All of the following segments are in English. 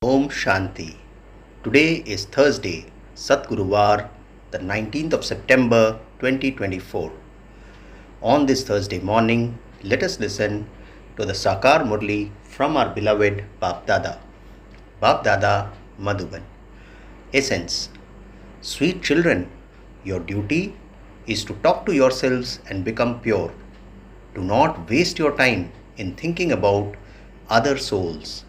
Om Shanti. Today is Thursday, Satgurubar, the 19th of September 2024. On this Thursday morning, let us listen to the Sakar Murli from our beloved Bap Dada Madhuban. Essence. Sweet children, your duty is to talk to yourselves and become pure. Do not waste your time in thinking about other souls.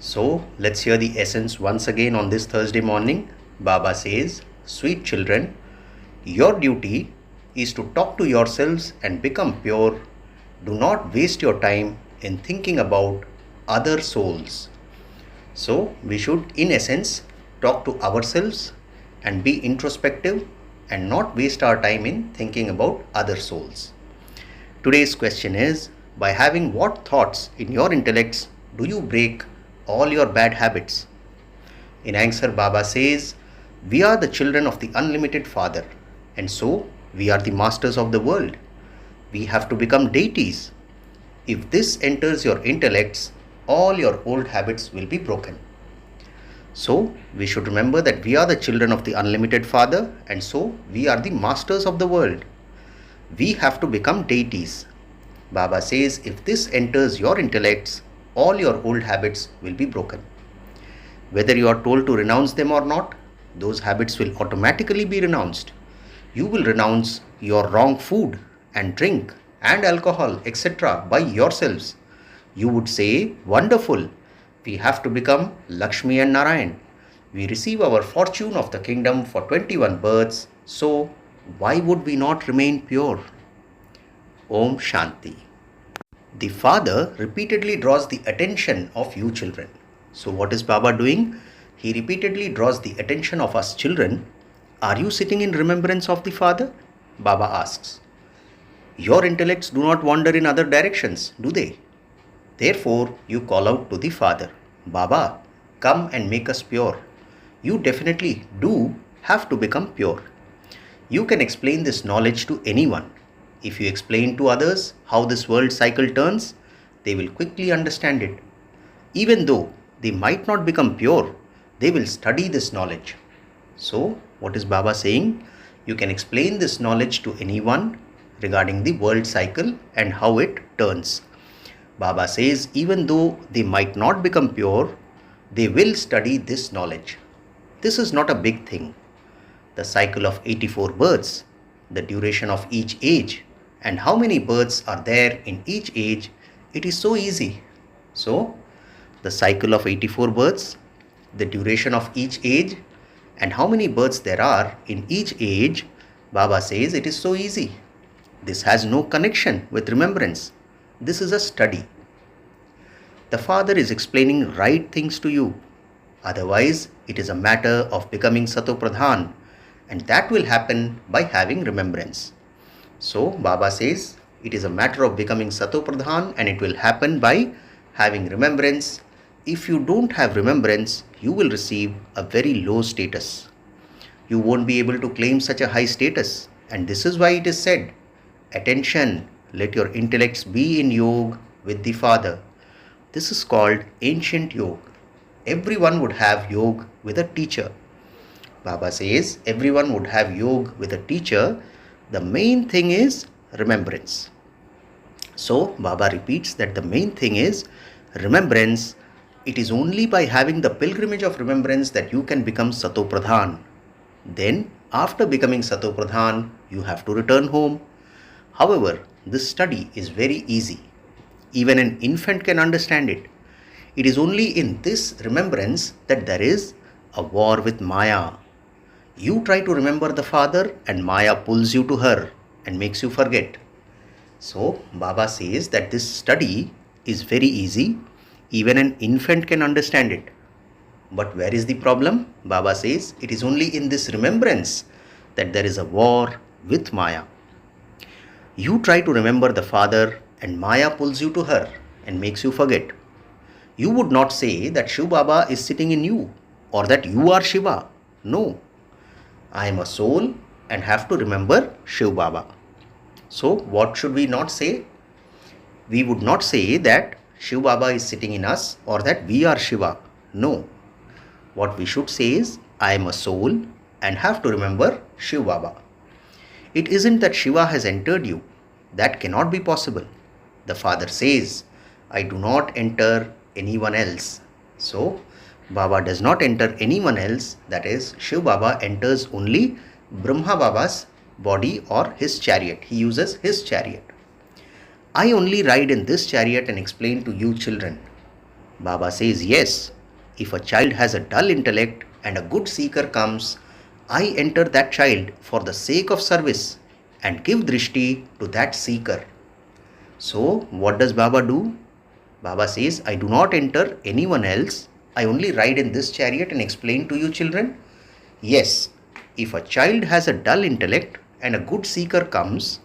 So, let's hear the essence once again on this Thursday morning. Baba says, sweet children, your duty is to talk to yourselves and become pure. Do not waste your time in thinking about other souls. So, we should, in essence, talk to ourselves and be introspective and not waste our time in thinking about other souls. Today's question is, by having what thoughts in your intellects do you break all your bad habits? In answer, Baba says, we are the children of the unlimited Father, and so we are the masters of the world. We have to become deities. If this enters your intellects, all your old habits will be broken. So, we should remember that we are the children of the unlimited Father, and so we are the masters of the world. We have to become deities. Baba says, if this enters your intellects, all your old habits will be broken. Whether you are told to renounce them or not, those habits will automatically be renounced. You will renounce your wrong food and drink and alcohol, etc. by yourselves. You would say, wonderful, we have to become Lakshmi and Narayan. We receive our fortune of the kingdom for 21 births, so why would we not remain pure? Om Shanti. The Father repeatedly draws the attention of you children. So what is Baba doing? He repeatedly draws the attention of us children. Are you sitting in remembrance of the Father? Baba asks. Your intellects do not wander in other directions, do they? Therefore, you call out to the Father, Baba, come and make us pure. You definitely do have to become pure. You can explain this knowledge to anyone. If you explain to others how this world cycle turns, they will quickly understand it. Even though they might not become pure, they will study this knowledge. So, what is Baba saying? You can explain this knowledge to anyone regarding the world cycle and how it turns. Baba says, even though they might not become pure, they will study this knowledge. This is not a big thing. The cycle of 84 births, the duration of each age, and how many births are there in each age, it is so easy. So, the cycle of 84 births, the duration of each age, and how many births there are in each age, Baba says it is so easy. This has no connection with remembrance. This is a study. The Father is explaining right things to you. Otherwise, it is a matter of becoming Satopradhan, and that will happen by having remembrance. So, Baba says, it is a matter of becoming Satopradhan and it will happen by having remembrance. If you don't have remembrance, you will receive a very low status. You won't be able to claim such a high status. And this is why it is said, attention, let your intellects be in yoga with the Father. This is called ancient yoga. Everyone would have yoga with a teacher. Baba says, everyone would have yoga with a teacher. The main thing is remembrance. So, Baba repeats that the main thing is remembrance. It is only by having the pilgrimage of remembrance that you can become Satopradhan. Then, after becoming Satopradhan, you have to return home. However, this study is very easy. Even an infant can understand it. It is only in this remembrance that there is a war with Maya. You try to remember the Father and Maya pulls you to her and makes you forget. So, Baba says that this study is very easy. Even an infant can understand it. But where is the problem? Baba says it is only in this remembrance that there is a war with Maya. You try to remember the Father and Maya pulls you to her and makes you forget. You would not say that Shiv Baba is sitting in you or that you are Shiva. No. I am a soul and have to remember Shiv Baba. So what should we not say? We would not say that Shiv Baba is sitting in us or that we are Shiva. No. What we should say is, I am a soul and have to remember Shiv Baba. It isn't that Shiva has entered you. That cannot be possible. The Father says, I do not enter anyone else. So, Baba does not enter anyone else. That is, Shiv Baba enters only Brahma Baba's body or his chariot. He uses his chariot. I only ride in this chariot and explain to you children. Baba says, yes, if a child has a dull intellect and a good seeker comes, I enter that child for the sake of service and give drishti to that seeker. So, what does Baba do? Baba says, I do not enter anyone else. I only ride in this chariot and explain to you children. Yes, if a child has a dull intellect and a good seeker comes,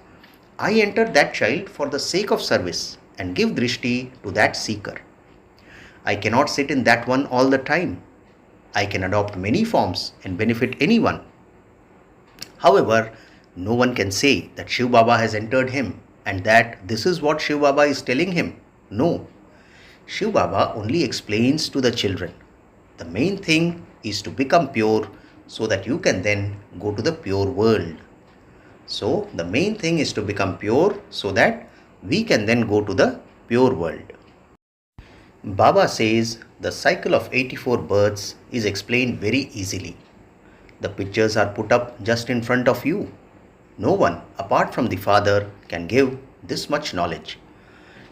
I enter that child for the sake of service and give drishti to that seeker. I cannot sit in that one all the time. I can adopt many forms and benefit anyone. However, no one can say that Shiv Baba has entered him and that this is what Shiv Baba is telling him. No. Shiv Baba only explains to the children. The main thing is to become pure so that you can then go to the pure world. So, the main thing is to become pure so that we can then go to the pure world. Baba says the cycle of 84 births is explained very easily. The pictures are put up just in front of you. No one apart from the Father can give this much knowledge.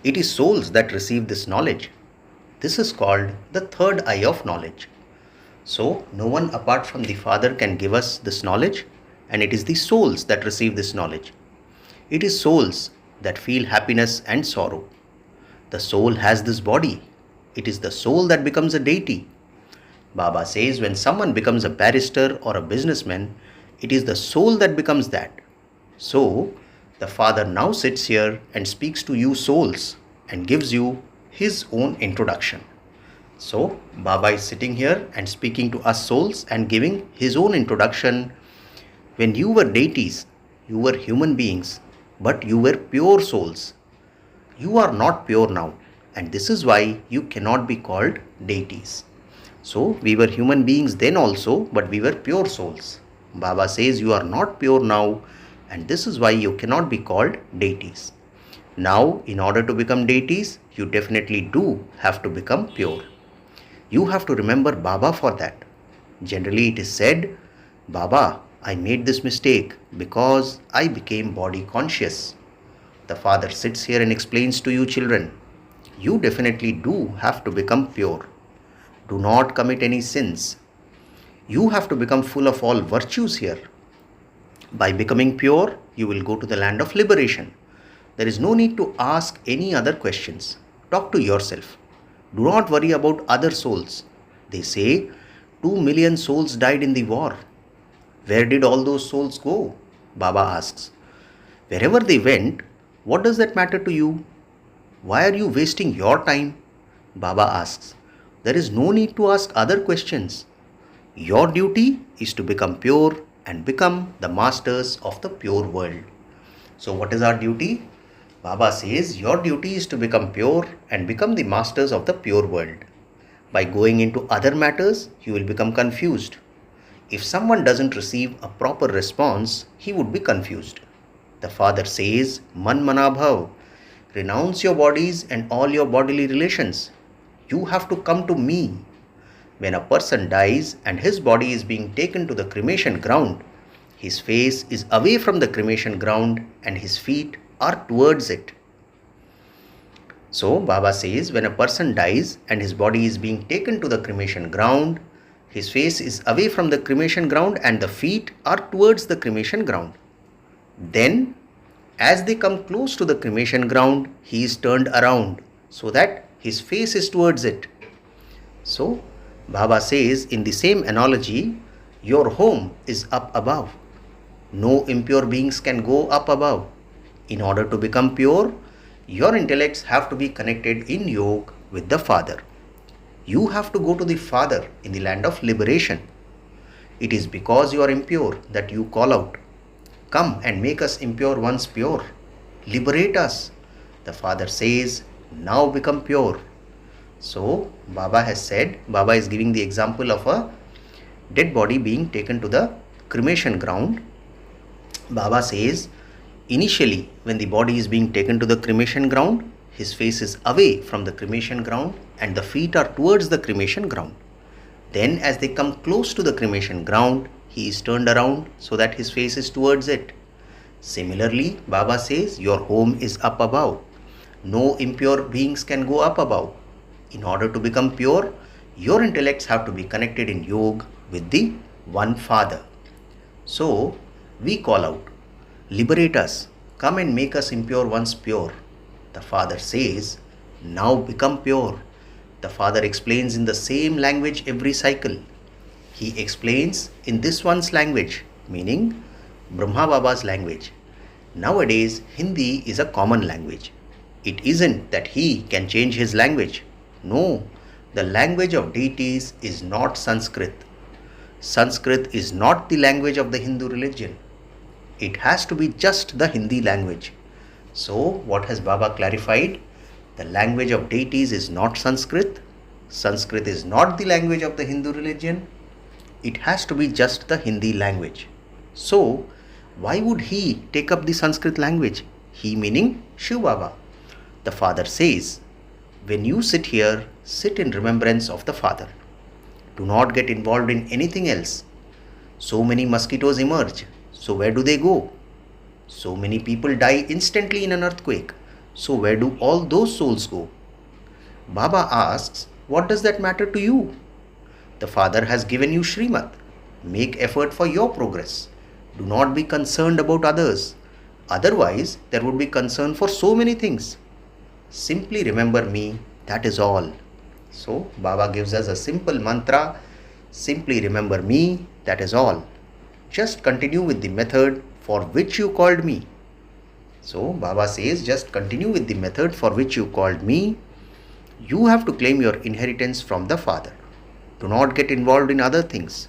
It is souls that receive this knowledge. This is called the third eye of knowledge. So, no one apart from the Father can give us this knowledge, and it is the souls that receive this knowledge. It is souls that feel happiness and sorrow. The soul has this body. It is the soul that becomes a deity. Baba says when someone becomes a barrister or a businessman, it is the soul that becomes that. So, the Father now sits here and speaks to you souls and gives you his own introduction. So, Baba is sitting here and speaking to us souls and giving his own introduction. When you were deities, you were human beings, but you were pure souls. You are not pure now, and this is why you cannot be called deities. So, we were human beings then also, but we were pure souls. Baba says you are not pure now, and this is why you cannot be called deities. Now, in order to become deities, you definitely do have to become pure. You have to remember Baba for that. Generally, it is said, Baba, I made this mistake because I became body conscious. The Father sits here and explains to you children, you definitely do have to become pure. Do not commit any sins. You have to become full of all virtues here. By becoming pure, you will go to the land of liberation. There is no need to ask any other questions. Talk to yourself. Do not worry about other souls. They say 2 million souls died in the war. Where did all those souls go? Baba asks. Wherever they went, what does that matter to you? Why are you wasting your time? Baba asks. There is no need to ask other questions. Your duty is to become pure and become the masters of the pure world. So what is our duty? Baba says your duty is to become pure and become the masters of the pure world. By going into other matters, you will become confused. If someone doesn't receive a proper response, he would be confused. The Father says, Man Manabhav, renounce your bodies and all your bodily relations. You have to come to me. When a person dies and his body is being taken to the cremation ground, his face is away from the cremation ground and his feet are towards it. So Baba says when a person dies and his body is being taken to the cremation ground, his face is away from the cremation ground and the feet are towards the cremation ground. Then, as they come close to the cremation ground, he is turned around so that his face is towards it. So, Baba says in the same analogy, your home is up above. No impure beings can go up above. In order to become pure, your intellects have to be connected in yoga with the Father. You have to go to the Father in the land of liberation. It is because you are impure that you call out, come and make us impure ones pure. Liberate us. The Father says, now become pure. So Baba is giving the example of a dead body being taken to the cremation ground. Baba says, initially when the body is being taken to the cremation ground, his face is away from the cremation ground and the feet are towards the cremation ground. Then as they come close to the cremation ground, he is turned around so that his face is towards it. Similarly, Baba says, your home is up above. No impure beings can go up above. In order to become pure, your intellects have to be connected in yoga with the one Father. So, we call out, liberate us, come and make us impure once pure. The Father says, now become pure. The Father explains in the same language every cycle. He explains in this one's language, meaning Brahma Baba's language. Nowadays, Hindi is a common language. It isn't that he can change his language. No, the language of deities is not Sanskrit. Sanskrit is not the language of the Hindu religion. It has to be just the Hindi language. So, what has Baba clarified? The language of deities is not Sanskrit. Sanskrit is not the language of the Hindu religion. It has to be just the Hindi language. So, why would he take up the Sanskrit language? He meaning Shiv Baba. The Father says, when you sit here, sit in remembrance of the Father. Do not get involved in anything else. So many mosquitoes emerge. So where do they go? So many people die instantly in an earthquake. So where do all those souls go? Baba asks, what does that matter to you? The Father has given you Srimad. Make effort for your progress. Do not be concerned about others. Otherwise, there would be concern for so many things. Simply remember me, that is all. So, Baba gives us a simple mantra, simply remember me, that is all. Just continue with the method for which you called me. So, Baba says, just continue with the method for which you called me. You have to claim your inheritance from the Father. Do not get involved in other things.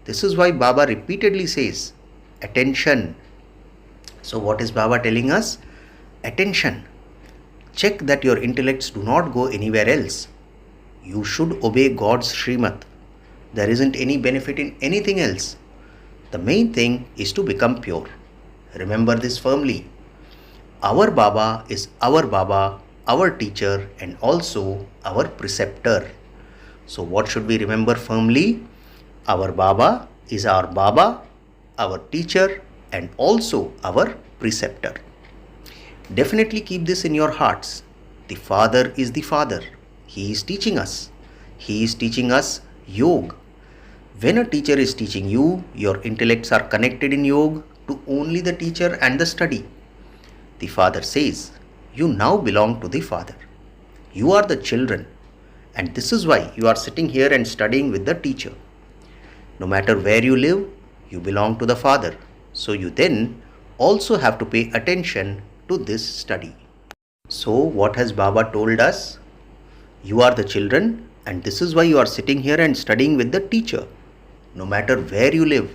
This is why Baba repeatedly says, attention. So, what is Baba telling us? Attention. Check that your intellects do not go anywhere else. You should obey God's Srimad. There isn't any benefit in anything else. The main thing is to become pure. Remember this firmly. Our Baba is our teacher and also our preceptor. So what should we remember firmly? Our Baba is our Baba, our teacher and also our preceptor. Definitely keep this in your hearts. The Father is the Father. He is teaching us. He is teaching us yoga. When a teacher is teaching you, your intellects are connected in yoga to only the teacher and the study. The Father says, you now belong to the Father. You are the children. And this is why you are sitting here and studying with the teacher. No matter where you live, you belong to the Father. So you then also have to pay attention to this study. So what has Baba told us? You are the children and this is why you are sitting here and studying with the teacher. No matter where you live,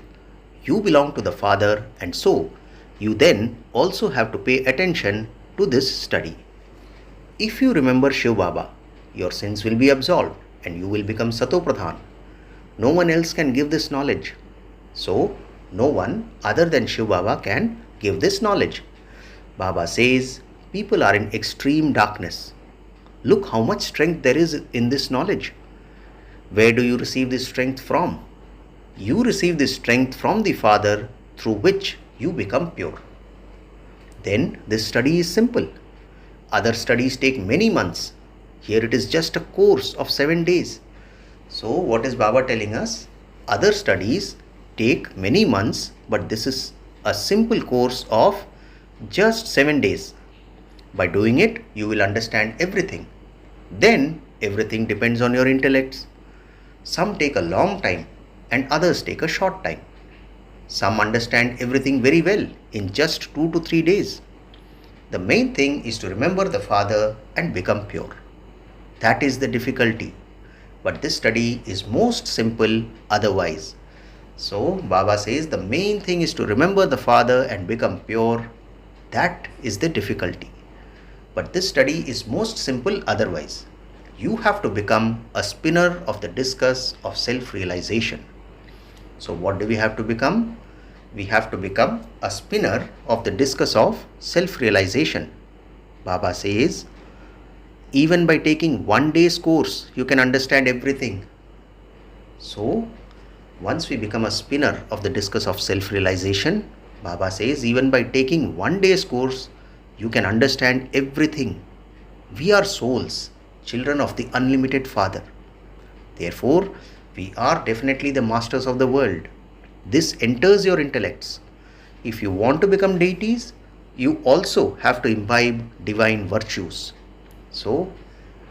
you belong to the Father and so you then also have to pay attention to this study. If you remember Shiv Baba, your sins will be absolved and you will become Satopradhan. No one else can give this knowledge. So, no one other than Shiv Baba can give this knowledge. Baba says, people are in extreme darkness. Look how much strength there is in this knowledge. Where do you receive this strength from? You receive this strength from the Father through which you become pure. Then this study is simple. Other studies take many months. Here it is just a course of 7 days. So what is Baba telling us? Other studies take many months, but this is a simple course of just 7 days. By doing it, you will understand everything. Then everything depends on your intellects. Some take a long time and others take a short time. Some understand everything very well in just 2 to 3 days. The main thing is to remember the Father and become pure. That is the difficulty. But this study is most simple otherwise. So Baba says the main thing is to remember the Father and become pure. That is the difficulty. But this study is most simple otherwise. you have to become a spinner of the discus of self-realization. So what do we have to become? We have to become a spinner of the discus of self-realization. Baba says, even by taking one day's course, you can understand everything. So, once we become a spinner of the discus of self-realization, Baba says, even by taking one day's course, you can understand everything. We are souls, children of the unlimited Father. Therefore, we are definitely the masters of the world. This enters your intellects. If you want to become deities, you also have to imbibe divine virtues. So,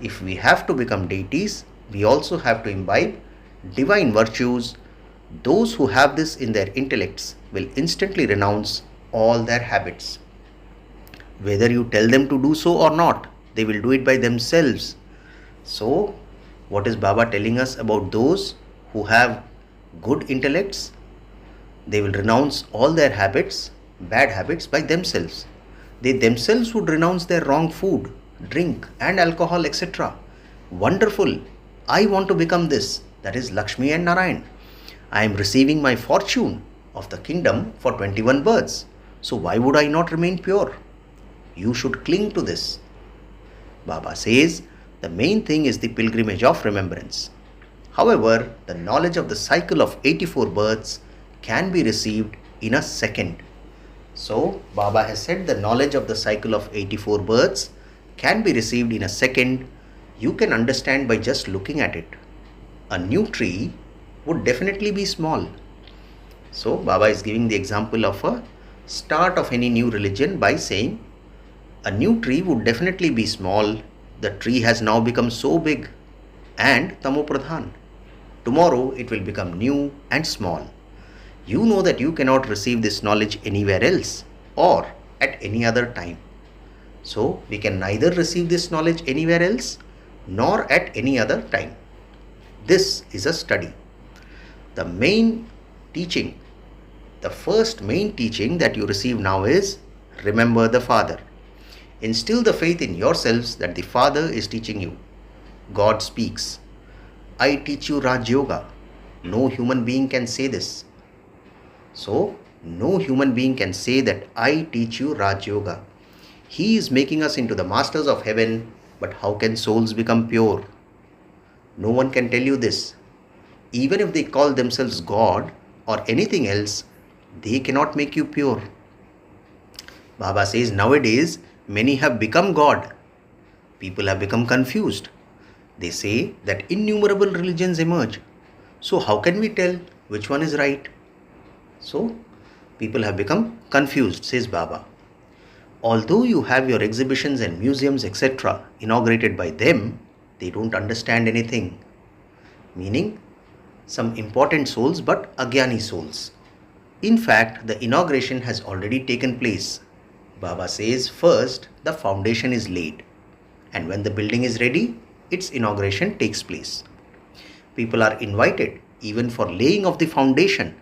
if we have to become deities, we also have to imbibe divine virtues. Those who have this in their intellects will instantly renounce all their habits. Whether you tell them to do so or not, they will do it by themselves. So, what is Baba telling us about those who have good intellects? They will renounce all their habits, bad habits, by themselves. They themselves would renounce their wrong food, drink and alcohol, etc. Wonderful! I want to become this. That is Lakshmi and Narayan. I am receiving my fortune of the kingdom for 21 births. So why would I not remain pure? You should cling to this. Baba says the main thing is the pilgrimage of remembrance. However, the knowledge of the cycle of 84 births can be received in a second. So, Baba has said the knowledge of the cycle of 84 births can be received in a second. You can understand by just looking at it. A new tree would definitely be small. So, Baba is giving the example of a start of any new religion by saying a new tree would definitely be small. The tree has now become so big and tamopradhan. Tomorrow it will become new and small. You know that you cannot receive this knowledge anywhere else or at any other time. So, we can neither receive this knowledge anywhere else nor at any other time. This is a study. The first main teaching that you receive now is remember the Father. Instill the faith in yourselves that the Father is teaching you. God speaks. I teach you Raj Yoga. No human being can say this. So, no human being can say that I teach you Raj Yoga. He is making us into the masters of heaven, but how can souls become pure? No one can tell you this. Even if they call themselves God or anything else, they cannot make you pure. Baba says nowadays many have become God. People have become confused. They say that innumerable religions emerge. So how can we tell which one is right? So people have become confused, says Baba. Although you have your exhibitions and museums, etc., inaugurated by them, they don't understand anything. Meaning, some important souls but agyani souls. In fact, the inauguration has already taken place. Baba says first the foundation is laid, and when the building is ready, its inauguration takes place. People are invited even for laying of the foundation.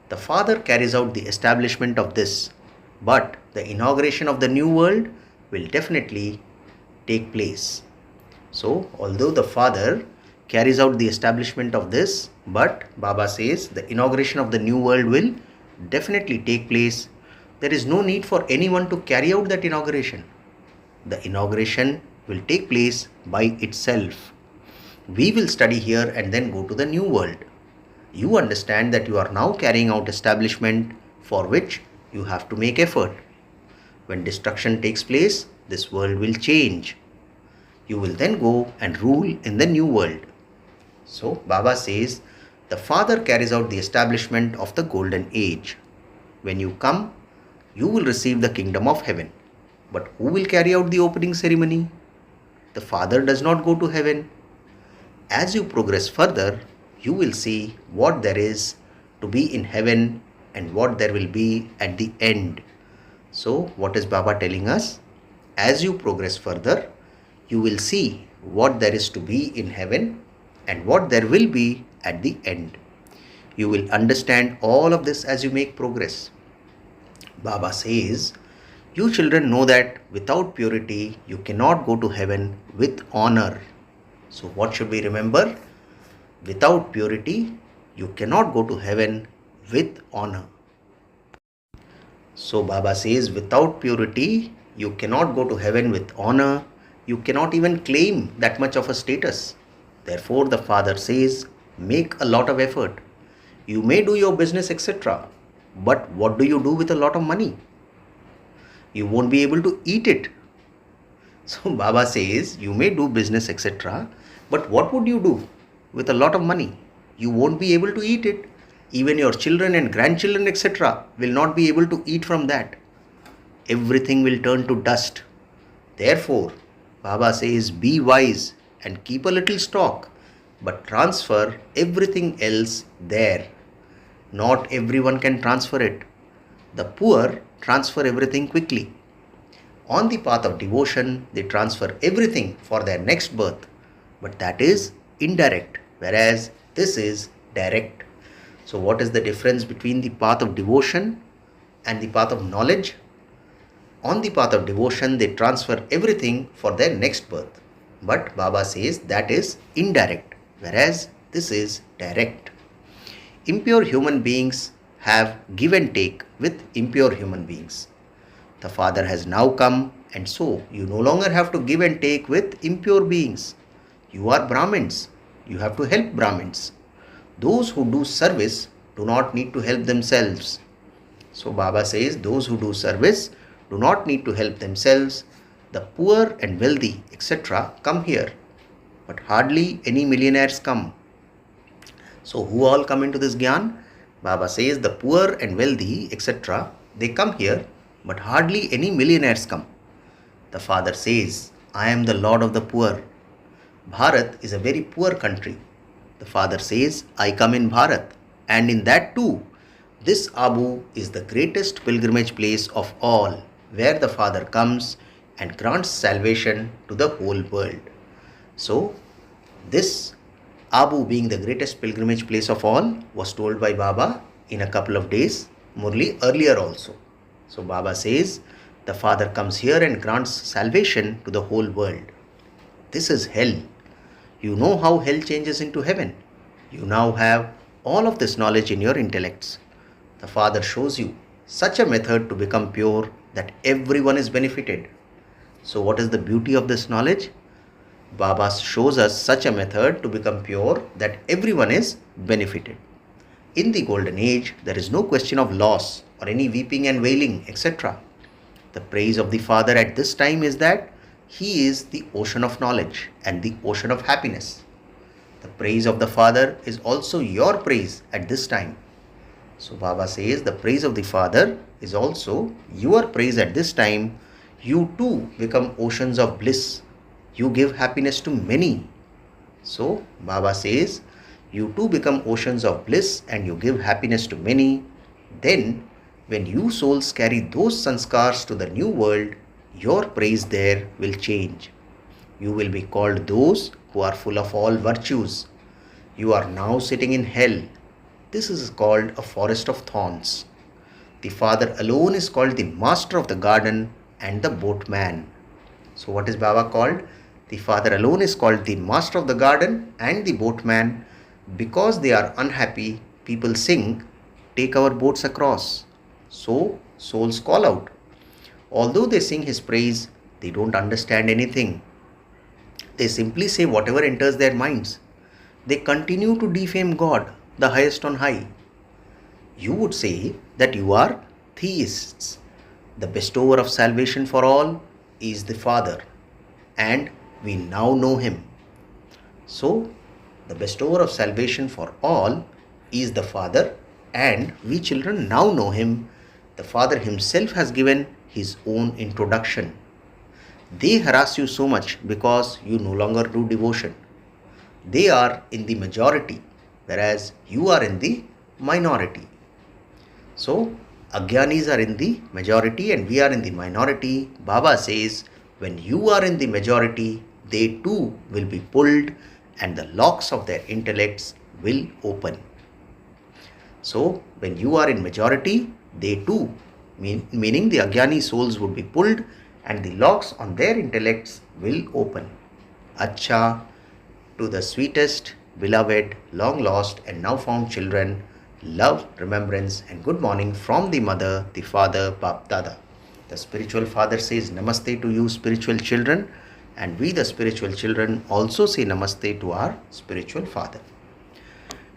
The Father carries out the establishment of this, but the inauguration of the new world will definitely take place. So, although the Father carries out the establishment of this, but Baba says the inauguration of the new world will definitely take place. There is no need for anyone to carry out that inauguration. The inauguration will take place by itself. We will study here and then go to the new world. You understand that you are now carrying out establishment for which you have to make effort. When destruction takes place, this world will change. You will then go and rule in the new world. So, Baba says, the Father carries out the establishment of the golden age. When you come, you will receive the kingdom of heaven. But who will carry out the opening ceremony? The Father does not go to heaven. As you progress further, you will see what there is to be in heaven and what there will be at the end. So, what is Baba telling us? As you progress further, you will see what there is to be in heaven and what there will be at the end. You will understand all of this as you make progress. Baba says, you children know that without purity, you cannot go to heaven with honor. So what should we remember? Without purity, you cannot go to heaven with honor. So Baba says, without purity, you cannot go to heaven with honor. You cannot even claim that much of a status. Therefore, the Father says, make a lot of effort. You may do your business, etc. But what do you do with a lot of money? You won't be able to eat it. So Baba says, you may do business, etc. But what would you do with a lot of money? You won't be able to eat it. Even your children and grandchildren, etc. will not be able to eat from that. Everything will turn to dust. Therefore, Baba says, be wise and keep a little stock, but transfer everything else there. Not everyone can transfer it. The poor transfer everything quickly. On the path of devotion, they transfer everything for their next birth. But that is indirect, whereas this is direct. So what is the difference between the path of devotion and the path of knowledge? On the path of devotion, they transfer everything for their next birth. But Baba says that is indirect, whereas this is direct. Impure human beings have give and take with impure human beings. The Father has now come, and so you no longer have to give and take with impure beings. You are Brahmins. You have to help Brahmins. Those who do service do not need to help themselves. So Baba says those who do service do not need to help themselves. The poor and wealthy, etc. come here. But hardly any millionaires come. So who all come into this Gyan? Baba says the poor and wealthy, etc. they come here, but hardly any millionaires come. The Father says, I am the Lord of the poor. Bharat is a very poor country. The Father says, I come in Bharat, and in that too, this Abu is the greatest pilgrimage place of all, where the Father comes and grants salvation to the whole world. So, this Abu being the greatest pilgrimage place of all was told by Baba in a couple of days, Murli earlier also. So Baba says, the Father comes here and grants salvation to the whole world. This is hell. You know how hell changes into heaven. You now have all of this knowledge in your intellects. The Father shows you such a method to become pure that everyone is benefited. So what is the beauty of this knowledge? Baba shows us such a method to become pure that everyone is benefited. In the golden age, there is no question of loss or any weeping and wailing, etc. The praise of the Father at this time is that He is the ocean of knowledge and the ocean of happiness. The praise of the Father is also your praise at this time. So Baba says the praise of the Father is also your praise at this time. You too become oceans of bliss. You give happiness to many. So Baba says, you too become oceans of bliss and you give happiness to many. Then, when you souls carry those sanskars to the new world, your praise there will change. You will be called those who are full of all virtues. You are now sitting in hell. This is called a forest of thorns. The Father alone is called the master of the garden and the boatman. So what is Baba called? The Father alone is called the master of the garden and the boatman. Because they are unhappy, people sing, take our boats across. So souls call out. Although they sing His praise, they don't understand anything. They simply say whatever enters their minds. They continue to defame God, the highest on high. You would say that you are theists. The bestower of salvation for all is the Father, and we now know Him. So, the bestower of salvation for all is the Father, and we children now know Him. The Father Himself has given His own introduction. They harass you so much because you no longer do devotion. They are in the majority, whereas you are in the minority. So, Agyanis are in the majority and we are in the minority. Baba says, when you are in the majority, they too will be pulled and the locks of their intellects will open. So, when you are in majority, they too, meaning the Agyani souls would be pulled and the locks on their intellects will open. Acha, to the sweetest, beloved, long lost, and now found children. Love, remembrance, and good morning from the mother, the father, Bap Dada. The spiritual father says Namaste to you, spiritual children, and we, the spiritual children, also say Namaste to our spiritual father.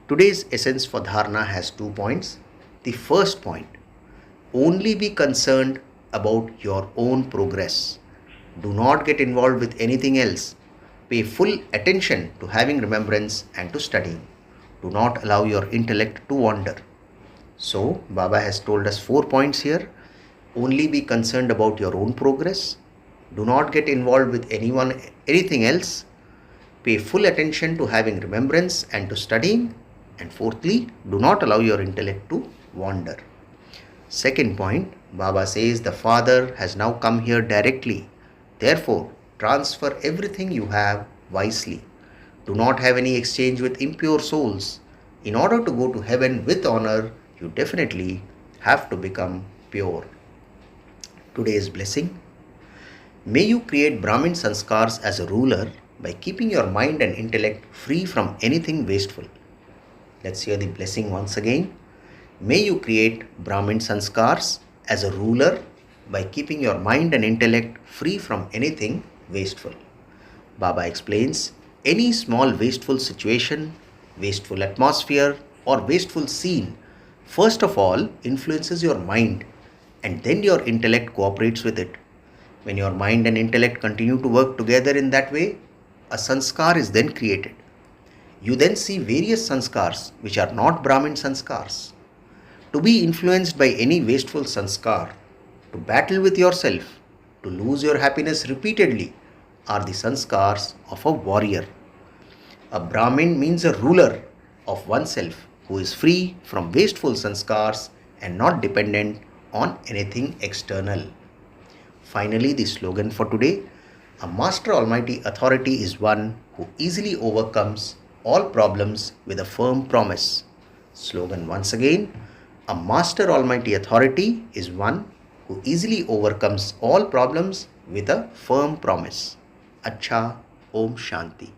Today's essence for Dharana has 2 points. The first point, only be concerned about your own progress. Do not get involved with anything else. Pay full attention to having remembrance and to studying. Do not allow your intellect to wander. So, Baba has told us 4 points here. Only be concerned about your own progress. Do not get involved with anything else. Pay full attention to having remembrance and to studying. And fourthly, do not allow your intellect to wander. Second point, Baba says the Father has now come here directly. Therefore, transfer everything you have wisely. Do not have any exchange with impure souls. In order to go to heaven with honor, you definitely have to become pure. Today's blessing. May you create Brahmin sanskars as a ruler by keeping your mind and intellect free from anything wasteful. Let's hear the blessing once again. May you create Brahmin sanskars as a ruler by keeping your mind and intellect free from anything wasteful. Baba explains, any small wasteful situation, wasteful atmosphere, or wasteful scene, first of all influences your mind, and then your intellect cooperates with it. When your mind and intellect continue to work together in that way, a sanskar is then created. You then see various sanskars which are not Brahmin sanskars. To be influenced by any wasteful sanskar, to battle with yourself, to lose your happiness repeatedly, are the sanskars of a warrior. A Brahmin means a ruler of oneself who is free from wasteful sanskars and not dependent on anything external. Finally, the slogan for today, a Master Almighty Authority is one who easily overcomes all problems with a firm promise. Slogan once again, a Master Almighty Authority is one who easily overcomes all problems with a firm promise. Acha, Om Shanti.